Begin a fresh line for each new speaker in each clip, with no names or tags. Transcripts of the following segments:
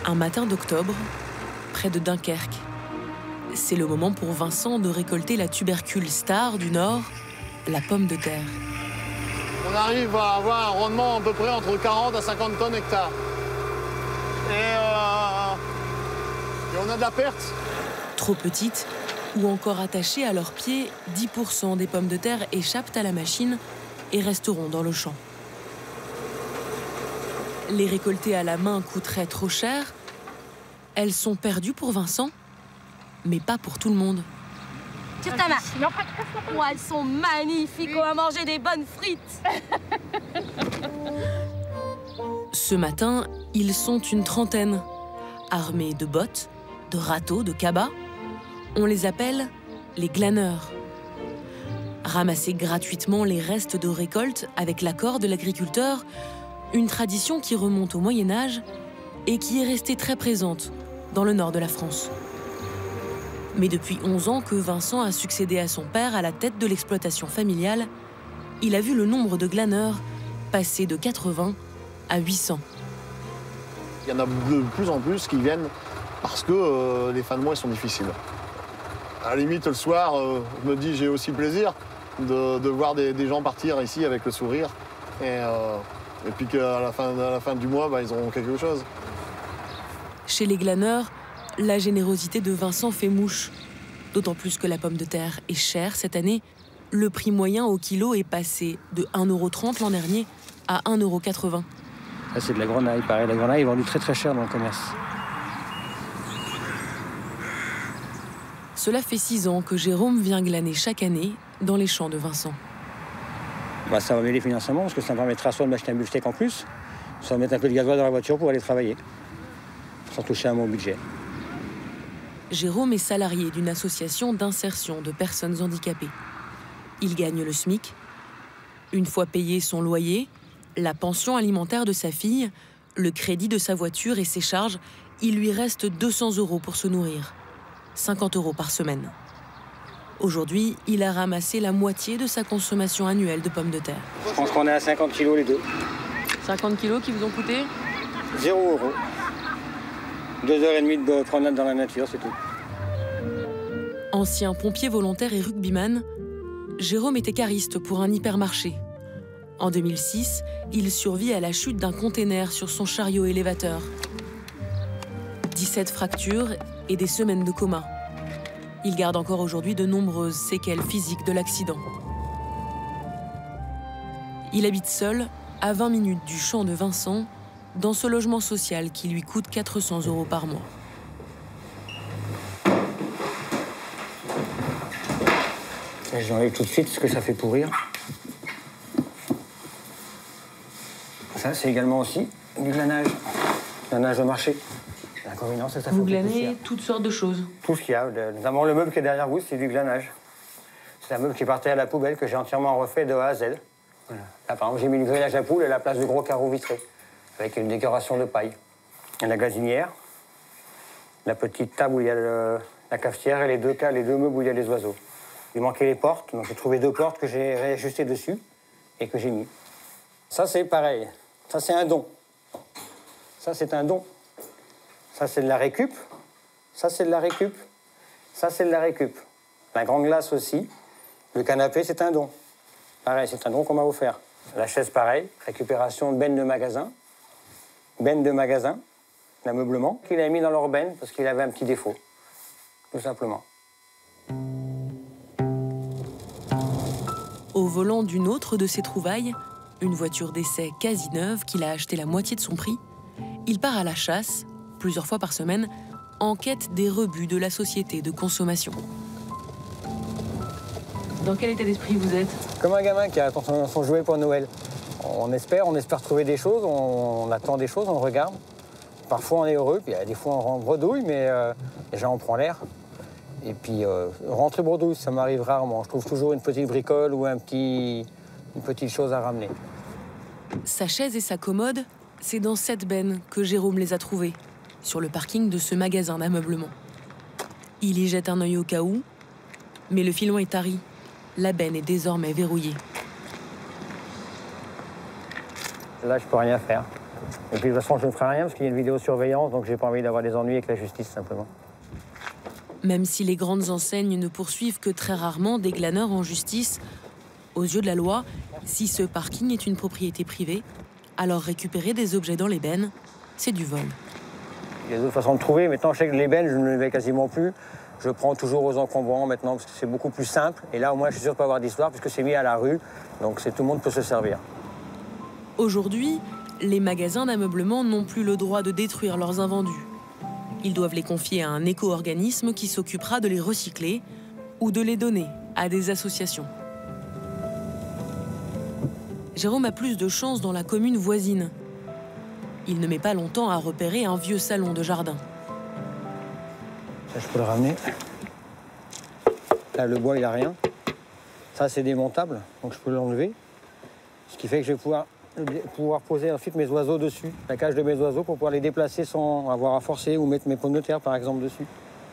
Un matin d'octobre, près de Dunkerque. C'est le moment pour Vincent de récolter la tubercule star du Nord, la pomme de terre.
On arrive à avoir un rendement à peu près entre 40 à 50 tonnes hectares. Et on a de la perte.
Trop petites ou encore attachées à leurs pieds, 10% des pommes de terre échappent à la machine et resteront dans le champ. Les récolter à la main coûterait trop cher. Elles sont perdues pour Vincent, mais pas pour tout le monde.
Tire ta main. Oh, elles sont magnifiques. On va manger des bonnes frites.
Ce matin, ils sont une trentaine, armés de bottes, de râteaux, de cabas. On les appelle les glaneurs. Ramasser gratuitement les restes de récolte avec l'accord de l'agriculteur, une tradition qui remonte au Moyen-Âge et qui est restée très présente dans le nord de la France. Mais depuis 11 ans que Vincent a succédé à son père à la tête de l'exploitation familiale, il a vu le nombre de glaneurs passer de 80 à 800.
Il y en a de plus en plus qui viennent parce que les fins de mois sont difficiles. À la limite, le soir, je me dis j'ai aussi plaisir de voir des gens partir ici avec le sourire. Et puis qu'à la fin du mois, ils auront quelque chose.
Chez les glaneurs, la générosité de Vincent fait mouche. D'autant plus que la pomme de terre est chère cette année. Le prix moyen au kilo est passé de 1,30 € l'an dernier à 1,80 €.
Là, c'est de la grenaille. Pareil, la grenaille est vendue très très cher dans le commerce.
Cela fait 6 ans que Jérôme vient glaner chaque année dans les champs de Vincent.
Ça va m'aider financièrement parce que ça me permettra soit de m'acheter un beefsteak en plus, soit de mettre un peu de gasoil dans la voiture pour aller travailler, sans toucher à mon budget.
Jérôme est salarié d'une association d'insertion de personnes handicapées. Il gagne le SMIC. Une fois payé son loyer, la pension alimentaire de sa fille, le crédit de sa voiture et ses charges, il lui reste 200 € pour se nourrir. 50 € par semaine. Aujourd'hui, il a ramassé la moitié de sa consommation annuelle de pommes de terre.
Je pense qu'on est à 50 kilos les deux.
50 kilos qui vous ont coûté
0 €. 2h30 de promenade dans la nature, c'est tout.
Ancien pompier volontaire et rugbyman, Jérôme était cariste pour un hypermarché. En 2006, il survit à la chute d'un container sur son chariot élévateur. 17 fractures et des semaines de coma. Il garde encore aujourd'hui de nombreuses séquelles physiques de l'accident. Il habite seul, à 20 minutes du champ de Vincent, dans ce logement social qui lui coûte 400 € par mois.
J'enlève tout de suite ce que ça fait pourrir. Ça, c'est également aussi du glanage. Glanage de marché. L'inconvénient, c'est que ça fait
Vous
beaucoup de
glanez
poussière.
toutes sortes de choses.
Tout ce qu'il y a, notamment le meuble qui est derrière vous, c'est du glanage. C'est un meuble qui partait à la poubelle que j'ai entièrement refait de A à Z. Voilà. Là, par exemple, j'ai mis le grillage à poules à la place de gros carreaux vitrés, avec une décoration de paille. Il y a la gazinière, la petite table où il y a la cafetière et les deux meubles où il y a les oiseaux. Il manquait les portes, donc j'ai trouvé 2 portes que j'ai réajustées dessus et que j'ai mis. Ça, c'est pareil. Ça, c'est un don. Ça, c'est un don. Ça, c'est de la récup. Ça, c'est de la récup. Ça, c'est de la récup. La grande glace aussi. Le canapé, c'est un don. Pareil, c'est un don qu'on m'a offert. La chaise, pareil. Récupération de bennes de magasin. Bennes de magasin. L'ameublement qu'il a mis dans leur benne parce qu'il avait un petit défaut. Tout simplement.
Au volant d'une autre de ses trouvailles, une voiture d'essai quasi neuve qu'il a achetée la moitié de son prix, il part à la chasse, plusieurs fois par semaine, en quête des rebuts de la société de consommation. Dans quel état d'esprit vous êtes?
Comme un gamin qui attend son jouet pour Noël. On espère trouver des choses, on attend des choses, on regarde. Parfois on est heureux, puis des fois on bredouille, mais déjà on prend l'air. Et puis rentrer bredouille, ça m'arrive rarement. Je trouve toujours une petite bricole ou une petite chose à ramener.
Sa chaise et sa commode, c'est dans cette benne que Jérôme les a trouvées, sur le parking de ce magasin d'ameublement. Il y jette un œil au cas où, mais le filon est tari. La benne est désormais verrouillée.
Là, je peux rien faire. Et puis de toute façon, je ne ferai rien parce qu'il y a une vidéosurveillance, donc j'ai pas envie d'avoir des ennuis avec la justice, simplement.
Même si les grandes enseignes ne poursuivent que très rarement des glaneurs en justice, aux yeux de la loi, si ce parking est une propriété privée, alors récupérer des objets dans les bennes, c'est du vol.
Il y a d'autres façons de trouver. Maintenant, je sais que les bennes, je ne les vais quasiment plus. Je prends toujours aux encombrants maintenant parce que c'est beaucoup plus simple. Et là, au moins, je suis sûr de ne pas avoir d'histoire puisque c'est mis à la rue. Donc, tout le monde peut se servir.
Aujourd'hui, les magasins d'ameublement n'ont plus le droit de détruire leurs invendus. Ils doivent les confier à un éco-organisme qui s'occupera de les recycler ou de les donner à des associations. Jérôme a plus de chance dans la commune voisine. Il ne met pas longtemps à repérer un vieux salon de jardin.
Ça, je peux le ramener. Là, le bois, il n'a rien. Ça, c'est démontable, donc je peux l'enlever. Ce qui fait que je vais pouvoir poser ensuite mes oiseaux dessus, la cage de mes oiseaux, pour pouvoir les déplacer sans avoir à forcer ou mettre mes pommes de terre, par exemple, dessus.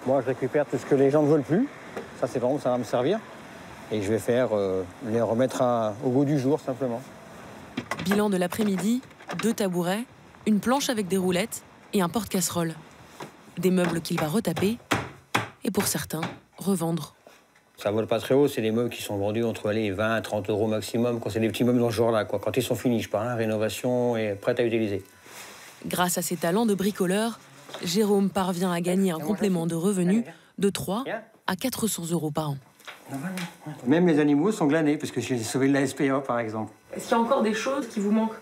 Moi, je récupère tout ce que les gens ne veulent plus. Ça, c'est vraiment, ça va me servir. Et je vais les remettre au goût du jour, simplement.
Bilan de l'après-midi, 2 tabourets, une planche avec des roulettes et un porte-casserole. Des meubles qu'il va retaper et, pour certains, revendre.
Ça vole pas très haut, c'est des meubles qui sont vendus entre 20 à 30 euros maximum, quand c'est des petits meubles dans ce genre-là, quoi. Quand ils sont finis, je parle, rénovation et prêts à utiliser. Grâce
à ses talents de bricoleur, Jérôme parvient à gagner un complément de revenus de 3 à 400 euros par an.
Même les animaux sont glanés, parce que j'ai sauvé de la SPA, par exemple.
Est-ce qu'il y a encore des choses qui vous manquent?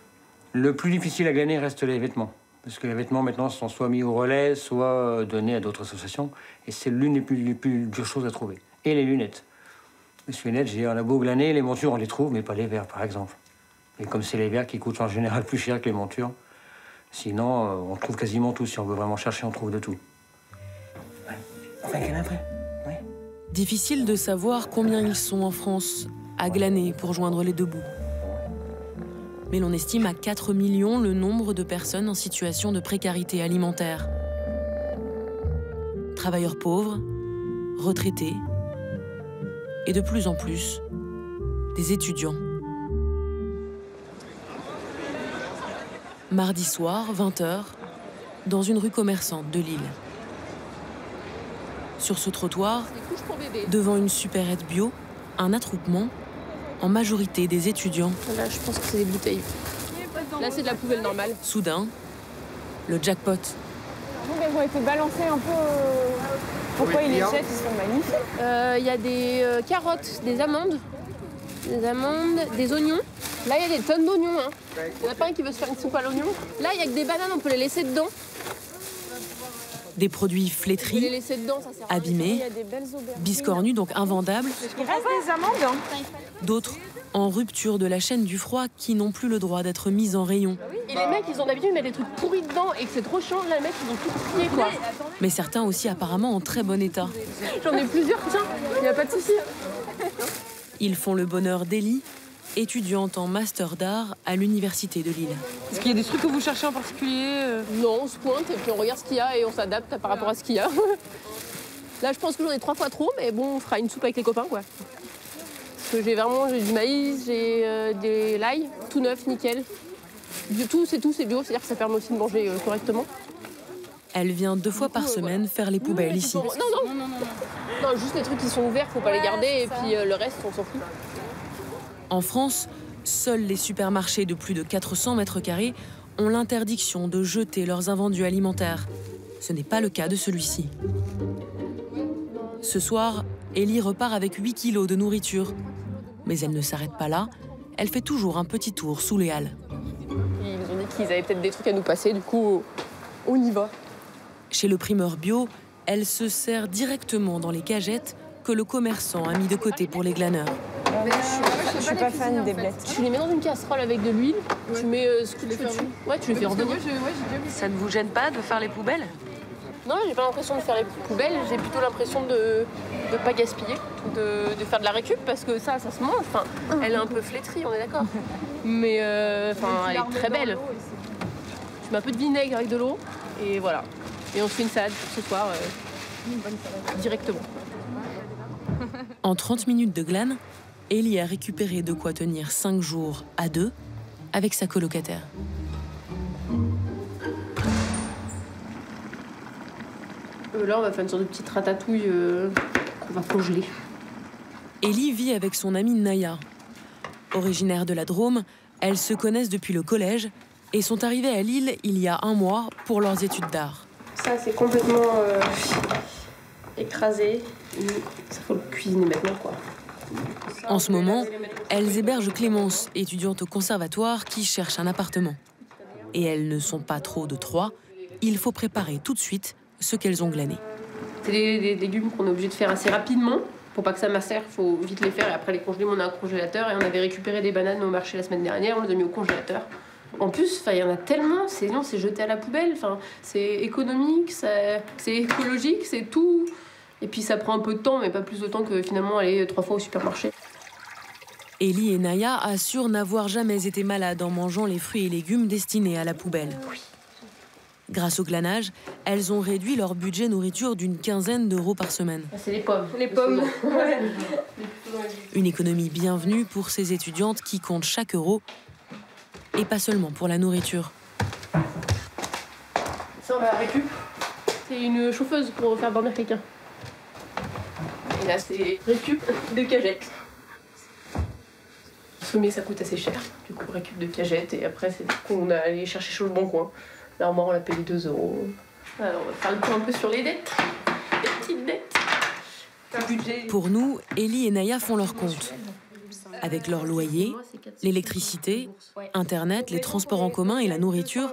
Le plus difficile à glaner reste les vêtements. Parce que les vêtements, maintenant, sont soit mis au relais, soit donnés à d'autres associations. Et c'est l'une des plus dures choses à trouver. Et les lunettes. Les lunettes, on a beau glaner, les montures, on les trouve, mais pas les verres, par exemple. Et comme c'est les verres qui coûtent en général plus cher que les montures, sinon, on trouve quasiment tout. Si on veut vraiment chercher, on trouve de tout. Ouais. Enfin, qu'elle a après. Ouais.
Difficile de savoir combien ils sont en France à glaner pour joindre les deux bouts. Mais l'on estime à 4 millions le nombre de personnes en situation de précarité alimentaire. Travailleurs pauvres, retraités, et de plus en plus, des étudiants. Mardi soir, 20h, dans une rue commerçante de Lille. Sur ce trottoir, devant une supérette bio, un attroupement, en majorité des étudiants.
Là, je pense que c'est des bouteilles. Là, c'est de la poubelle normale.
Soudain, le jackpot.
Donc, elles ont été balancées un peu. Pourquoi ils les jettent? Ils sont magnifiques.
Il y a des carottes, des amandes, des oignons. Là, il y a des tonnes d'oignons. Hein. Il n'y en a pas un qui veut se faire une soupe à l'oignon. Là, il y a que des bananes, on peut les laisser dedans.
Des produits flétris, abîmés, biscornus, donc invendables.
Il reste des amandes.
D'autres en rupture de la chaîne du froid qui n'ont plus le droit d'être mis en rayon.
Et les mecs, ils ont d'habitude de mettre des trucs pourris dedans et que c'est trop chiant. Là, les mecs, ils ont tout plié, quoi.
Mais certains aussi apparemment en très bon état.
J'en ai plusieurs, tiens, il n'y a pas de souci.
Ils font le bonheur d'Élie, étudiante en master d'art à l'université de Lille.
Est-ce qu'il y a des trucs que vous cherchez en particulier?
Non, on se pointe et puis on regarde ce qu'il y a et on s'adapte par rapport à ce qu'il y a. Là, je pense que j'en ai 3 fois trop, mais bon, on fera une soupe avec les copains, quoi. Parce que j'ai du maïs, j'ai des l'ail, tout neuf, nickel. Tout, c'est bio, c'est-à-dire que ça permet aussi de manger correctement.
Elle vient 2 fois par semaine faire les poubelles ici.
Non, juste les trucs qui sont ouverts, faut pas les garder, et puis le reste, on s'en fout.
En France, seuls les supermarchés de plus de 400 mètres carrés ont l'interdiction de jeter leurs invendus alimentaires. Ce n'est pas le cas de celui-ci. Ce soir, Ellie repart avec 8 kilos de nourriture. Mais elle ne s'arrête pas là, elle fait toujours un petit tour sous les halles.
Ils nous ont dit qu'ils avaient peut-être des trucs à nous passer, du coup, on y va.
Chez le primeur bio, elle se sert directement dans les cagettes que le commerçant a mis de côté pour les glaneurs.
Je suis pas fan des blettes.
Tu les mets dans une casserole avec de l'huile, tu mets ce que tu veux dessus. Ouais, tu les fais revenir.
Ça ne vous gêne pas de faire les poubelles?
Non, j'ai pas l'impression de faire les poubelles, j'ai plutôt l'impression de pas gaspiller, de faire de la récup, parce que ça se mange. Enfin, elle est un peu flétrie, on est d'accord. Mais elle est très belle. Je mets un peu de vinaigre avec de l'eau, et voilà. Et on se fait une salade pour ce soir, directement.
En 30 minutes de glane, Ellie a récupéré de quoi tenir 5 jours à 2 avec sa colocataire.
Là, on va faire une sorte de petite ratatouille qu'on va congeler.
Ellie vit avec son amie Naya. Originaire de la Drôme, elles se connaissent depuis le collège et sont arrivées à Lille il y a 1 mois pour leurs études d'art.
Ça, c'est complètement écrasé. Ça faut le cuisiner maintenant, quoi.
En ce moment, elles hébergent Clémence, étudiante au conservatoire qui cherche un appartement. Et elles ne sont pas trop de 3. Il faut préparer tout de suite ce qu'elles ont glané.
C'est des légumes qu'on est obligé de faire assez rapidement. Pour pas que ça macère, il faut vite les faire et après les congeler. On a un congélateur et on avait récupéré des bananes au marché la semaine dernière, on les a mis au congélateur. En plus, il y en a tellement, c'est jeté à la poubelle. C'est économique, c'est écologique, c'est tout. Et puis ça prend un peu de temps, mais pas plus de temps que finalement aller 3 fois au supermarché.
Ellie et Naya assurent n'avoir jamais été malades en mangeant les fruits et légumes destinés à la poubelle. Grâce au glanage, elles ont réduit leur budget nourriture d'une 15aine d'euros par semaine.
C'est les pommes.
Les pommes.
Ouais.
Une économie bienvenue pour ces étudiantes qui comptent chaque euro, et pas seulement pour la nourriture.
Ça, on va récup. C'est une chauffeuse pour faire dormir quelqu'un. Et là, c'est récup de cagettes. Mais ça coûte assez cher. Du coup, récup de cagettes et après, c'est qu'on a allé chercher sur le bon coin. L'armoire, on l'a payé 2 euros. Alors, on va faire le point un peu sur les dettes. Les petites dettes. Budget.
Pour nous, Ellie et Naya font leur compte. Avec leur loyer, l'électricité, Internet, les transports en commun et la nourriture,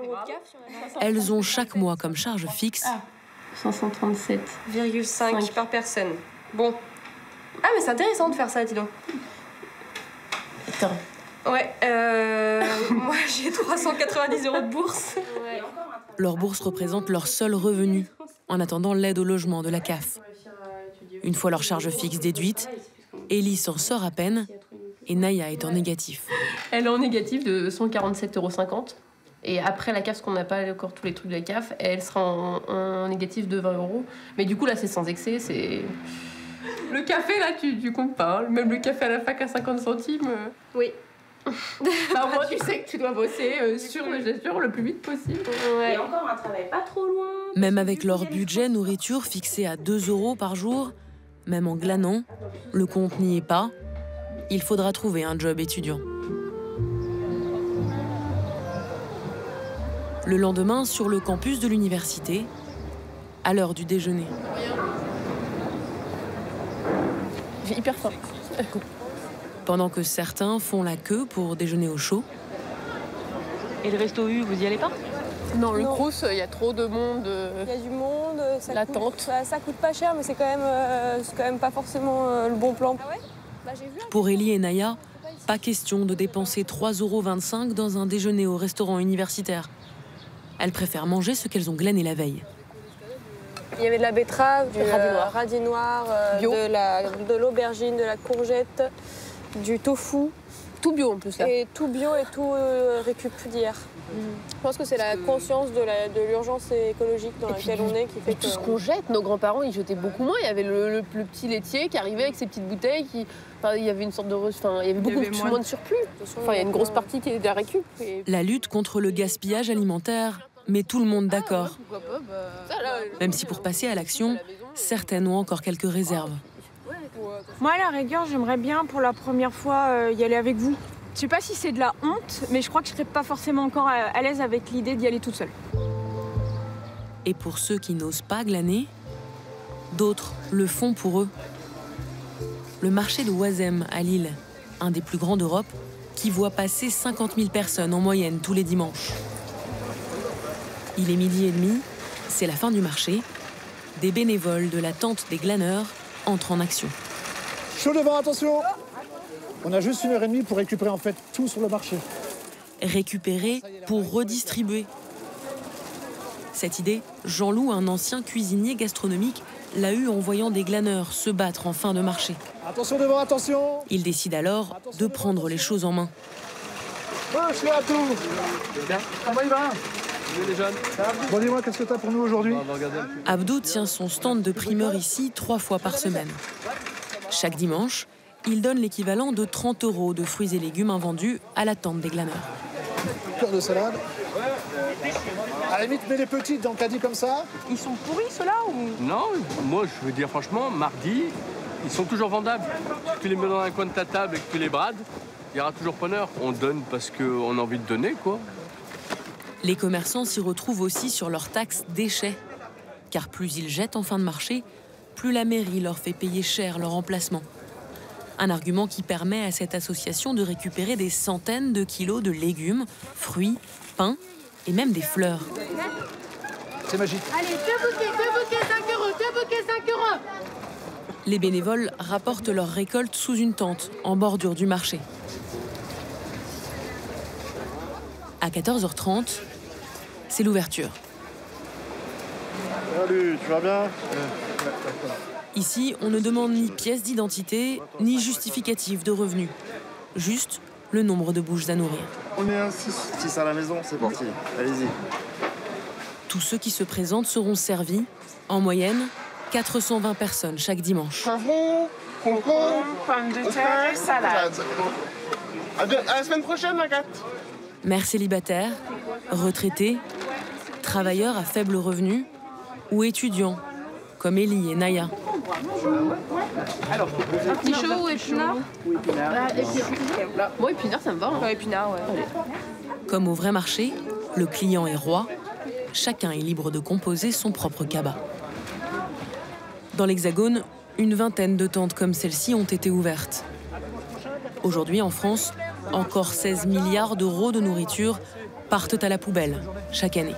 elles ont chaque mois comme charge fixe
537,5
par personne. Bon. Ah, mais c'est intéressant de faire ça, dis donc.
Attends.
Ouais, moi j'ai 390 euros de bourse.
Ouais.
Leur bourse représente leur seul revenu, en attendant l'aide au logement de la CAF. Une fois leur charge fixe déduite, Ellie s'en sort à peine et Naya est en négatif.
Elle est en négatif de 147,50 €. Et après la CAF, parce qu'on n'a pas encore tous les trucs de la CAF, elle sera en négatif de 20 €. Mais du coup, là, c'est sans excès, c'est... Le café, là, tu comptes pas. Hein. Même le café à la fac à 50 centimes.
Oui.
Bah, au moins, tu sais que tu dois bosser sur le plus vite possible.
Ouais. Et encore un travail pas trop loin.
Même avec leur budget nourriture fixé à 2 € par jour, même en glanant, le compte n'y est pas. Il faudra trouver un job étudiant. Le lendemain, sur le campus de l'université, à l'heure du déjeuner.
J'ai hyper faim.
Pendant que certains font la queue pour déjeuner au chaud.
Et le resto U, vous y allez pas?
Non, le
Non.
Crous, il y a trop de monde.
Il y a du monde,
L'attente.
ça coûte pas cher, mais c'est quand même pas forcément le bon plan. Ah ouais, bah, j'ai vu.
Pour Ellie et Naya, pas question de dépenser 3,25 € dans un déjeuner au restaurant universitaire. Elles préfèrent manger ce qu'elles ont glané la veille.
Il y avait de la betterave, du
radis noir. Bio.
de l'aubergine, de la courgette, du tofu.
Tout bio en plus là.
Et tout bio et tout récup d'hier. Je pense que c'est la conscience de l'urgence écologique dans laquelle on est qui fait que...
Tout ce qu'on jette, nos grands-parents ils jetaient beaucoup moins. Il y avait le petit laitier qui arrivait avec ses petites bouteilles. Il y avait une sorte de... Enfin, il y avait moins de surplus. Enfin, il y a une grosse partie qui est de la récup. Et...
La lutte contre le gaspillage alimentaire met tout le monde d'accord. Même si pour passer à l'action, certaines ont encore quelques réserves.
Moi, à la rigueur, j'aimerais bien pour la première fois y aller avec vous. Je sais pas si c'est de la honte, mais je crois que je serais pas forcément encore à l'aise avec l'idée d'y aller toute seule.
Et pour ceux qui n'osent pas glaner, d'autres le font pour eux. Le marché de Oisem à Lille, un des plus grands d'Europe, qui voit passer 50 000 personnes en moyenne tous les dimanches. Il est 12h30, c'est la fin du marché. Des bénévoles de la tente des glaneurs entrent en action.
Chaud devant, attention! On a juste 1h30 pour récupérer en fait tout sur le marché.
Récupérer pour redistribuer. Cette idée, Jean-Loup, un ancien cuisinier gastronomique, l'a eue en voyant des glaneurs se battre en fin de marché.
Attention devant, attention!
Il décide alors de prendre les choses en main.
Je à tout! Comment il va? Bon, dis-moi, qu'est-ce que t'as pour nous aujourd'hui?
Abdou tient son stand de primeur ici 3 fois par semaine. Chaque dimanche, il donne l'équivalent de 30 € de fruits et légumes invendus à la tente des glaneurs.
Cœur de salade. Allez, la limite, mets les petites dans le caddie comme ça.
Ils sont pourris ceux-là ou...
Non, moi je veux dire franchement, mardi, ils sont toujours vendables. Si tu les mets dans un coin de ta table et que tu les brades, il y aura toujours preneur. On donne parce qu'on a envie de donner, quoi.
Les commerçants s'y retrouvent aussi sur leur taxe déchets. Car plus ils jettent en fin de marché, plus la mairie leur fait payer cher leur emplacement. Un argument qui permet à cette association de récupérer des centaines de kilos de légumes, fruits, pain et même des fleurs.
C'est magique.
Allez, 2 bouquets, 5 euros, 2 bouquets, 5 euros.
Les bénévoles rapportent leur récolte sous une tente, en bordure du marché. À 14h30, c'est l'ouverture.
Salut, tu vas bien?
Ici, on ne demande ni pièce d'identité, ni justificatif de revenus. Juste le nombre de bouches à nourrir.
On est à 6 à la maison, c'est parti. Allez-y.
Tous ceux qui se présentent seront servis, en moyenne, 420 personnes chaque dimanche.
Poivron, concombre, pommes de terre, salade.
À la semaine prochaine, Agathe.
Mères célibataires, retraités, travailleurs à faible revenu ou étudiants, comme Ellie et Naya.
Alors, un petit chaud ou épinard? Moi, épinard, ça me va. Hein.
Ouais, épinard, ouais.
Comme au vrai marché, le client est roi. Chacun est libre de composer son propre cabas. Dans l'Hexagone, une vingtaine de tentes comme celle-ci ont été ouvertes. Aujourd'hui, en France, encore 16 milliards d'euros de nourriture partent à la poubelle chaque année.